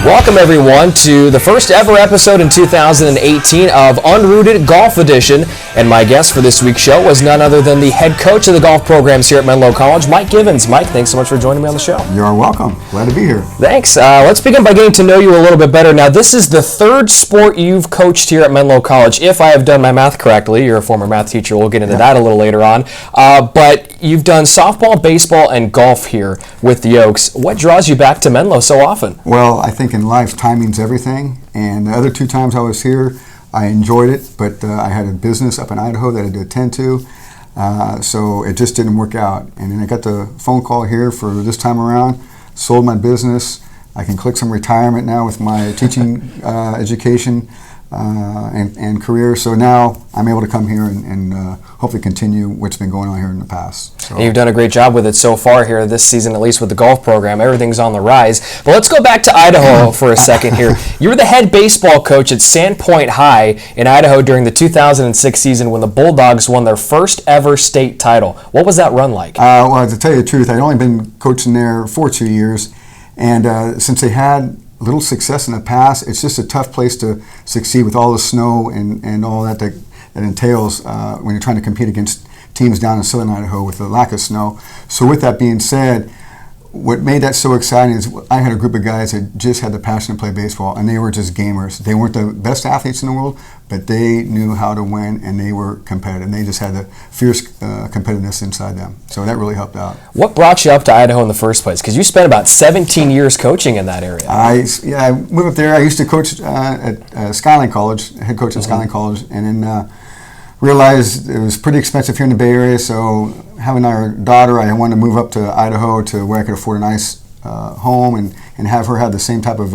Welcome, everyone, to the first ever episode in 2018 of Unrooted Golf Edition. And my guest for this week's show was none other than the head coach of the golf programs here at Menlo College, Mike Givens. Mike, thanks so much for joining me on the show. You're welcome. Glad to be here. Thanks. Let's begin by getting to know you a little bit better. Now, this is the third sport you've coached here at Menlo College. If I have done my math correctly, you're a former math teacher. We'll get into that a little later on. But you've done softball, baseball, and golf here with the Oaks. What draws you back to Menlo so often? Well, I think in life, timing's everything. And the other two times I was here, I enjoyed it, but I had a business up in Idaho that I had to attend to, so it just didn't work out. And then I got the phone call here for this time around, sold my business. I can click some retirement now with my teaching education and career. So now I'm able to come here and hopefully continue what's been going on here in the past. So. And you've done a great job with it so far here this season, at least with the golf program. Everything's on the rise. But let's go back to Idaho for a second here. You were the head baseball coach at Sandpoint High in Idaho during the 2006 season when the Bulldogs won their first ever state title. What was that run like? Well, to tell you the truth, I'd only been coaching there for 2 years. And since they had little success in the past, it's just a tough place to succeed with all the snow and all that entails when you're trying to compete against teams down in southern Idaho with the lack of snow. So with that being said, what made that so exciting is I had a group of guys that just had the passion to play baseball, and they were just gamers. They weren't the best athletes in the world, but they knew how to win, and they were competitive. And they just had the fierce competitiveness inside them. So that really helped out. What brought you up to Idaho in the first place? Because you spent about 17 years coaching in that area. I moved up there. I used to coach at Skyline College, head coach at Skyline College, and then realized it was pretty expensive here in the Bay Area, so having our daughter, I wanted to move up to Idaho to where I could afford a nice home and have her have the same type of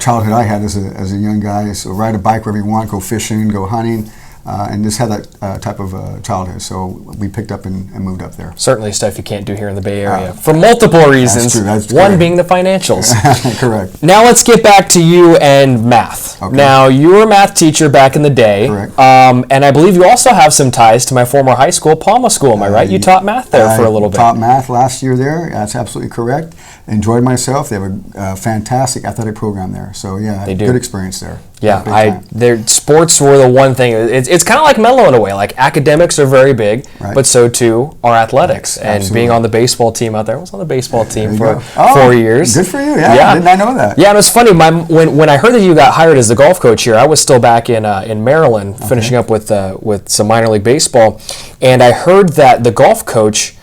childhood I had as a young guy. So ride a bike wherever you want, go fishing, go hunting, and just have that type of childhood. So we picked up and moved up there. Certainly stuff you can't do here in the Bay Area for multiple reasons. That's one correct. being the financials. Correct. Now let's get back to you and math. Okay. Now, you were a math teacher back in the day. Correct. And I believe you also have some ties to my former high school, Palma School. Am I right? You taught math there for a little bit. I taught math last year there. That's absolutely correct. Enjoyed myself. They have a fantastic athletic program there. So yeah, they do. Good experience there. Yeah, their sports were the one thing. It's kind of like Menlo in a way. Like academics are very big, but so too are athletics. And absolutely. Being on the baseball team out there, I was on the baseball team for 4 years. Good for you. Yeah. Did not know that. Yeah, and it was funny. When I heard that you got hired as the golf coach here, I was still back in Maryland, finishing up with some minor league baseball, and I heard that the golf coach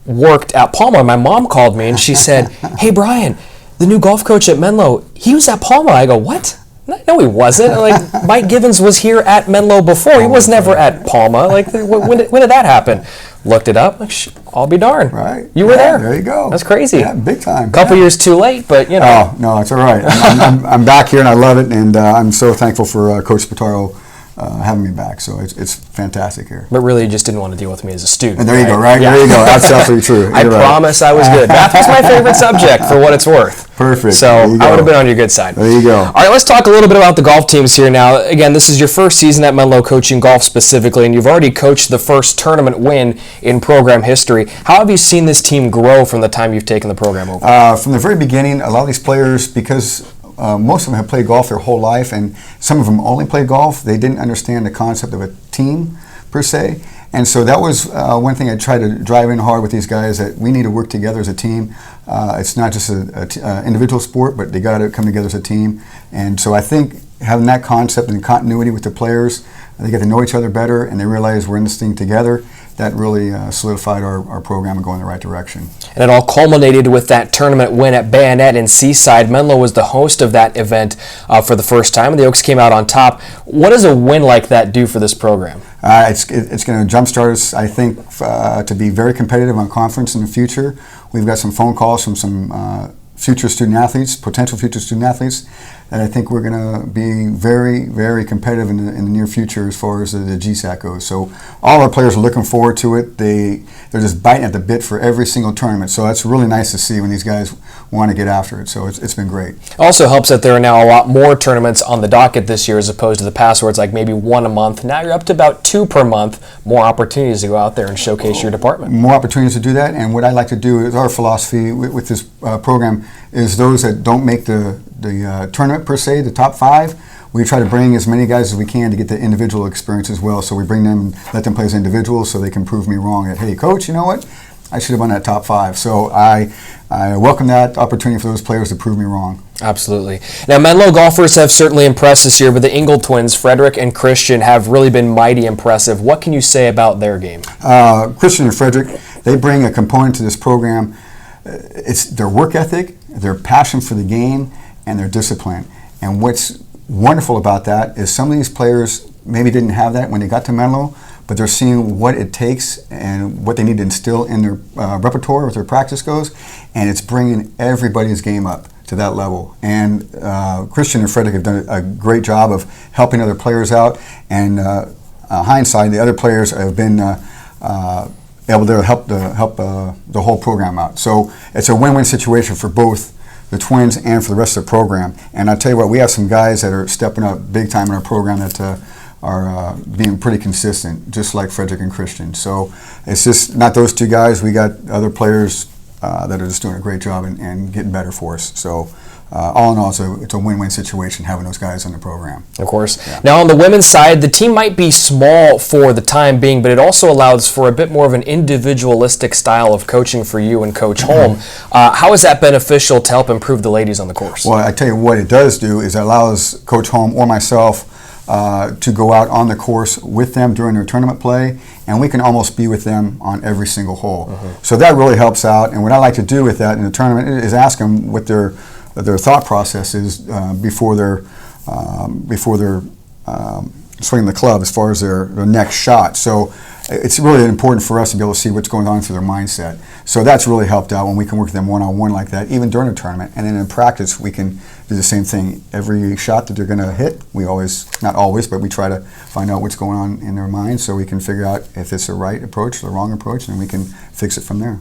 worked at Palma. My mom called me and she said, "Hey, Brian, the new golf coach at Menlo, he was at Palma." I go, "What? No, he wasn't. Like, Mike Givens was here at Menlo before. He was never at Palma. Like, when did that happen?" Looked it up. Like, I'll be darned. Right. You were there. There you go. That's crazy. Yeah, big time. Couple years too late, but you know. Oh no, it's all right. I'm back here and I love it, and I'm so thankful for Coach Spataro having me back. So it's fantastic here. But really, you just didn't want to deal with me as a student. And there you go, right? Yeah. There you go. That's absolutely true. I promise I was good. Math was my favorite subject for what it's worth. Perfect. So I would have been on your good side. There you go. All right, let's talk a little bit about the golf teams here now. Again, this is your first season at Menlo coaching golf specifically, and you've already coached the first tournament win in program history. How have you seen this team grow from the time you've taken the program over? From the very beginning, a lot of these players, because most of them have played golf their whole life, and some of them only play golf, they didn't understand the concept of a team per se. And so that was one thing I tried to drive in hard with these guys, that we need to work together as a team. It's not just an individual sport, but they got to come together as a team. And so I think having that concept and continuity with the players, they get to know each other better, and they realize we're in this thing together. That really solidified our program and going in the right direction. And it all culminated with that tournament win at Bayonet in Seaside. Menlo was the host of that event for the first time, and the Oaks came out on top. What does a win like that do for this program? It's going to jumpstart us, I think, to be very competitive on conference in the future. We've got some phone calls from some future student athletes, potential future student athletes, and I think we're going to be very, very competitive in the near future as far as the GSAC goes. So all our players are looking forward to it. They're just biting at the bit for every single tournament. So that's really nice to see when these guys want to get after it. So it's been great. Also helps that there are now a lot more tournaments on the docket this year as opposed to the past where it's like maybe one a month. Now you're up to about 2 per month. More opportunities to go out there and showcase your department. More opportunities to do that. And what I like to do is our philosophy with this program is those that don't make the the tournament per se, the top 5. We try to bring as many guys as we can to get the individual experience as well. So we bring them, let them play as individuals, so they can prove me wrong. That, hey, coach, you know what? I should have won that top 5. So I welcome that opportunity for those players to prove me wrong. Absolutely. Now, Menlo golfers have certainly impressed this year, but the Ingle twins, Frederick and Christian, have really been mighty impressive. What can you say about their game? Christian and Frederick, they bring a component to this program. It's their work ethic, their passion for the game, and their discipline. And what's wonderful about that is some of these players maybe didn't have that when they got to Menlo, but they're seeing what it takes and what they need to instill in their repertoire as their practice goes, and it's bringing everybody's game up to that level. And Christian and Frederick have done a great job of helping other players out, and hindsight, the other players have been able to help the whole program out. So it's a win-win situation for both the twins and for the rest of the program. And I'll tell you what, we have some guys that are stepping up big time in our program that are being pretty consistent, just like Frederick and Christian. So it's just not those two guys. We got other players that are just doing a great job and getting better for us. So all in all, it's a win-win situation having those guys on the program. Of course. Yeah. Now, on the women's side, the team might be small for the time being, but it also allows for a bit more of an individualistic style of coaching for you and Coach Holm. How is that beneficial to help improve the ladies on the course? Well, I tell you what it does do is it allows Coach Holm or myself to go out on the course with them during their tournament play, and we can almost be with them on every single hole. So that really helps out. And what I like to do with that in the tournament is ask them what their thought process is before they're swinging the club as far as their next shot. So it's really important for us to be able to see what's going on through their mindset. So that's really helped out when we can work with them one-on-one like that, even during a tournament. And then in practice, we can do the same thing. Every shot that they're going to hit, we always, not always, but we try to find out what's going on in their mind so we can figure out if it's the right approach or the wrong approach, and we can fix it from there.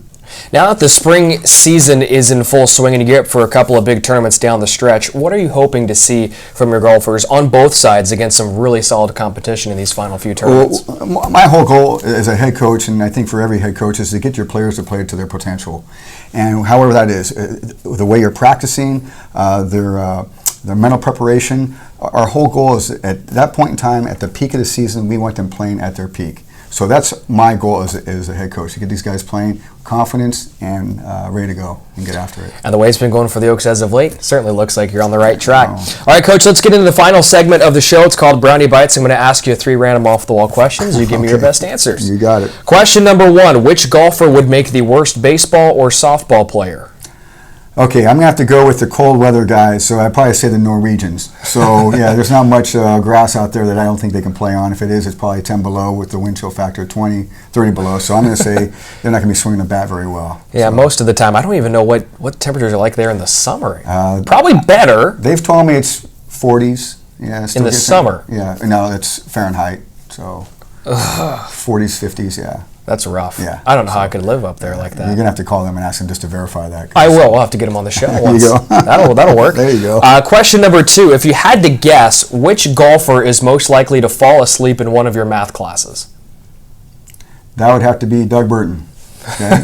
Now that the spring season is in full swing and you get up for a couple of big tournaments down the stretch, what are you hoping to see from your golfers on both sides against some really solid competition in these final few tournaments? Well, my whole goal as a head coach, and I think for every head coach, is to get your players to play to their potential. And however that is, the way you're practicing, their mental preparation, our whole goal is at that point in time, at the peak of the season, we want them playing at their peak. So that's my goal as a head coach, to get these guys playing with confidence and ready to go and get after it. And the way it's been going for the Oaks as of late, certainly looks like you're on the right track. All right, Coach, let's get into the final segment of the show. It's called Brownie Bites. I'm going to ask you 3 random off-the-wall questions. You give me your best answers. You got it. Question number 1, which golfer would make the worst baseball or softball player? Okay, I'm going to have to go with the cold weather guys, so I'd probably say the Norwegians. So, yeah, there's not much grass out there that I don't think they can play on. If it is, it's probably 10 below with the wind chill factor 20, 30 below. So I'm going to say they're not going to be swinging the bat very well. Yeah, so. Most of the time. I don't even know what temperatures are like there in the summer. Probably better. They've told me it's 40s. Yeah, in the summer? Yeah, no, it's Fahrenheit. So 40s, 50s, yeah. That's rough. Yeah. I don't know how I could live up there like that. You're going to have to call them and ask them just to verify that. I will. We'll have to get them on the show once. There you go. That'll work. There you go. Question number 2. If you had to guess, which golfer is most likely to fall asleep in one of your math classes? That would have to be Doug Burton. Okay?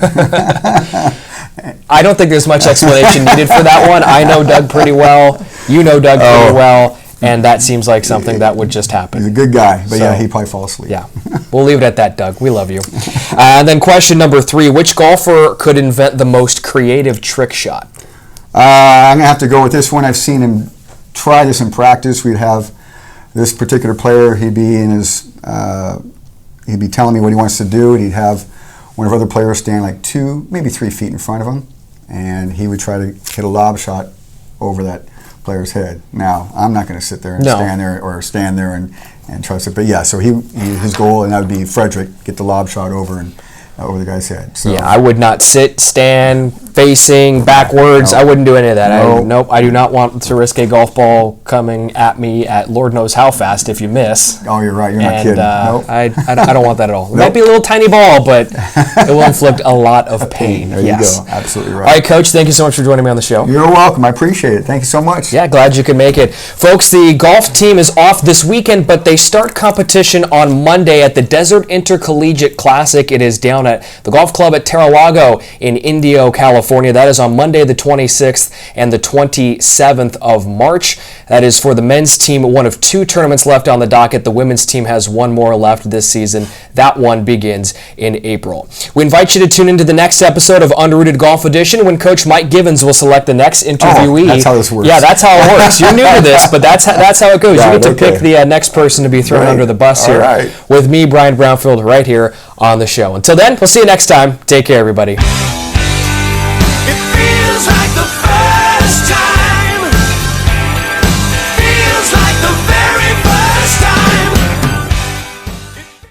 I don't think there's much explanation needed for that one. I know Doug pretty well. You know Doug pretty well. And that seems like something that would just happen. He's a good guy, but yeah, he'd probably fall asleep. Yeah, we'll leave it at that, Doug. We love you. And then question number 3, which golfer could invent the most creative trick shot? I'm going to have to go with this one. I've seen him try this in practice. We'd have this particular player, he'd be telling me what he wants to do, and he'd have one of our other players stand like 2, maybe 3 feet in front of him, and he would try to hit a lob shot over that player's head. Now, I'm not going to sit there and stand there and trust it. But yeah, so his goal, and that would be Frederick, get the lob shot over the guy's head. So, yeah, I would not sit, stand, facing, backwards. Nope. I wouldn't do any of that. Nope. I do not want to risk a golf ball coming at me at Lord knows how fast if you miss. Oh, you're right. You're not kidding. Nope. I don't want that at all. It might be a little tiny ball, but it will inflict a lot of pain. There you go. Absolutely right. All right, Coach, thank you so much for joining me on the show. You're welcome. I appreciate it. Thank you so much. Yeah, glad you could make it. Folks, the golf team is off this weekend, but they start competition on Monday at the Desert Intercollegiate Classic. It is down at the Golf Club at Terrawago in Indio, California. California. That is on Monday the 26th and the 27th of March. That is for the men's team, one of 2 tournaments left on the docket. The women's team has 1 more left this season. That one begins in April. We invite you to tune into the next episode of Unrooted Golf Edition when Coach Mike Gibbons will select the next interviewee. That's how this works. Yeah, that's how it works. You're new to this, but that's how it goes. Right, you get to okay. pick the next person to be thrown under the bus here with me, Brian Brownfield, right here on the show. Until then, we'll see you next time. Take care, everybody. It feels like the